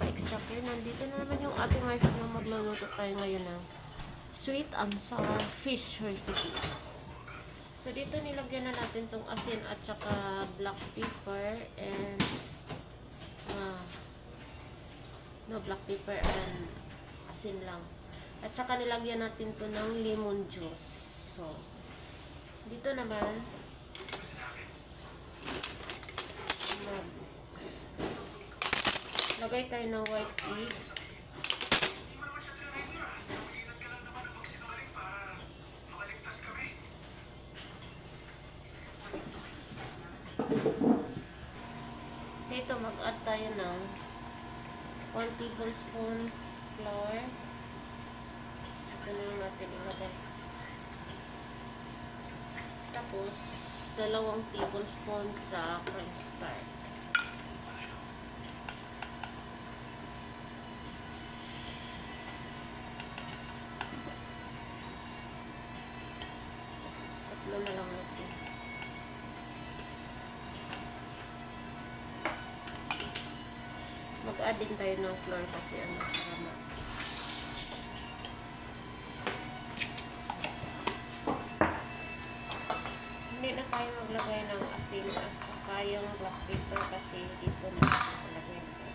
extra care. Nandito na naman yung ating wife na magluluto tayo ngayon ng sweet and sour fish recipe. So, dito nilagyan na natin tong asin at saka black pepper and black pepper and asin lang. At saka nilagyan natin to ng lemon juice. So, dito naman lagay tayo ng white egg. Dito mag-add tayo ng 1 tablespoon flour. Ito na yung natin ilagay. Tapos 2 tablespoon sa cornstarch. Tatlo na lang natin. Mag-add din tayo ng flour kasi para hindi na tayo maglagay ng asin at saka yung black pepper kasi dito na maglagay tayo.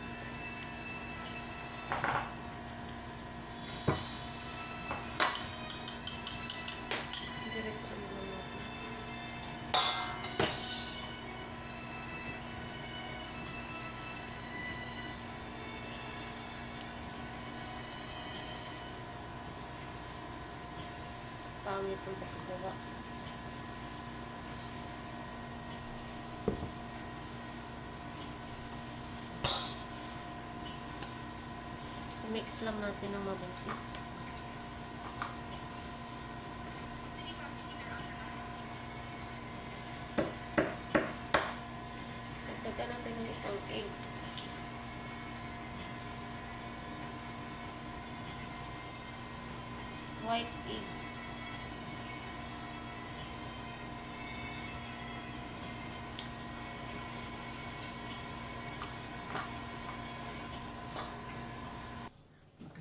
Diretso na lang natin. Pangit yung pagkagawa. Mix lang natin ng mabuti. Dagdagan natin ng isang egg. White egg.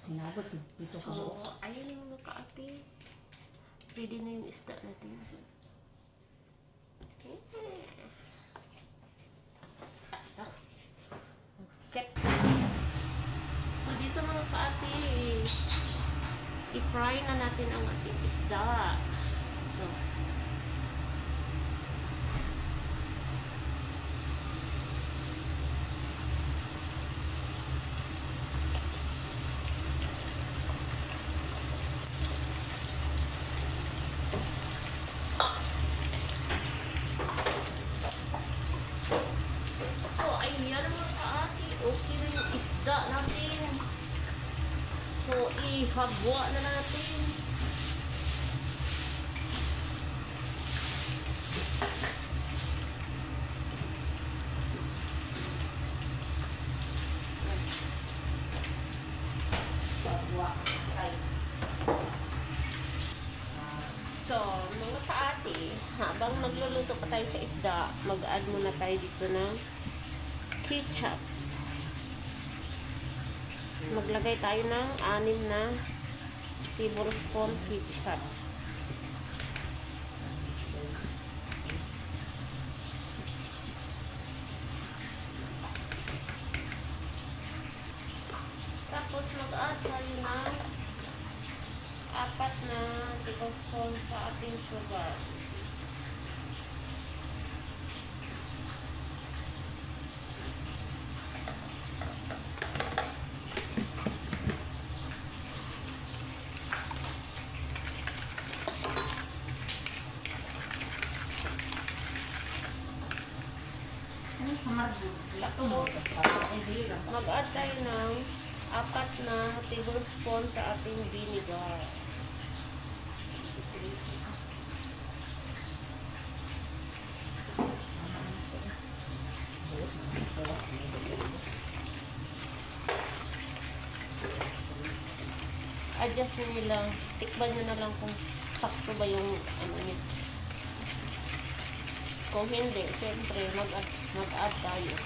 Sinabot dito ko. So, ayun yung mga kaati. Ready na yung isda natin. Okay. So, dito mga kaati, i-fry na natin ang ating isda. Ito. Okay na yung isda natin. So, ihabwa na natin. So, mga kaati, habang magluluto pa tayo sa isda, mag-add muna tayo dito ng ketchup. Maglagay tayo ng 6 na tablespoon ketchup. Tapos mag-add tayo ng 4 na tablespoon sa ating sugar. Mag-add tayo ng 4 na tablespoon sa ating vinegar. Adjust nyo lang. Tikman nyo na lang kung sakto ba yung ano niya. Kung hindi, siyempre mag-add tayo.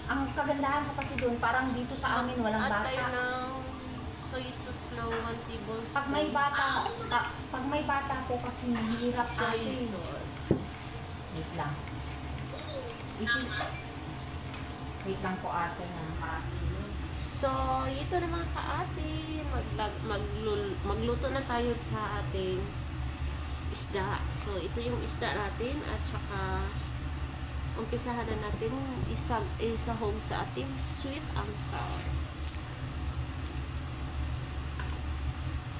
Ang kagandahan ko kasi doon, parang dito sa amin walang At tayo bata. ng soy sauce ng 1 tablespoon. Pag may bata po kasi mahirap sa Soy atin. sauce. Wait lang. Wait lang po ate na. So, ito na mga kaate, magluto na tayo sa ating isda. So, ito yung isda natin at saka umpisahan na natin isahog sa ating sweet and sour.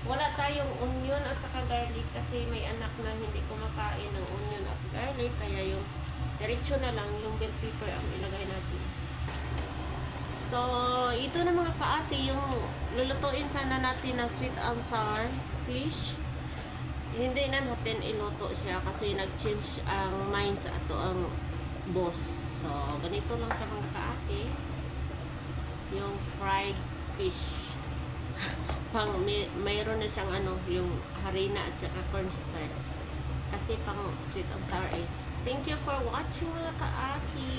Wala tayong onion at saka garlic kasi may anak na hindi kumakain ng onion at garlic, kaya yung diretso na lang yung bell pepper ang ilagay natin. So, ito na mga kaate, yung lulutuin sana natin na sweet and sour fish. Hindi na natin iluto siya kasi nag-change ang mind sa ato ang boss. So, ganito lang siya mga kaate. Yung fried fish. Mayroon na siyang yung harina at saka cornstarch. Kasi pang sweet and sour eh. Thank you for watching mga kaate.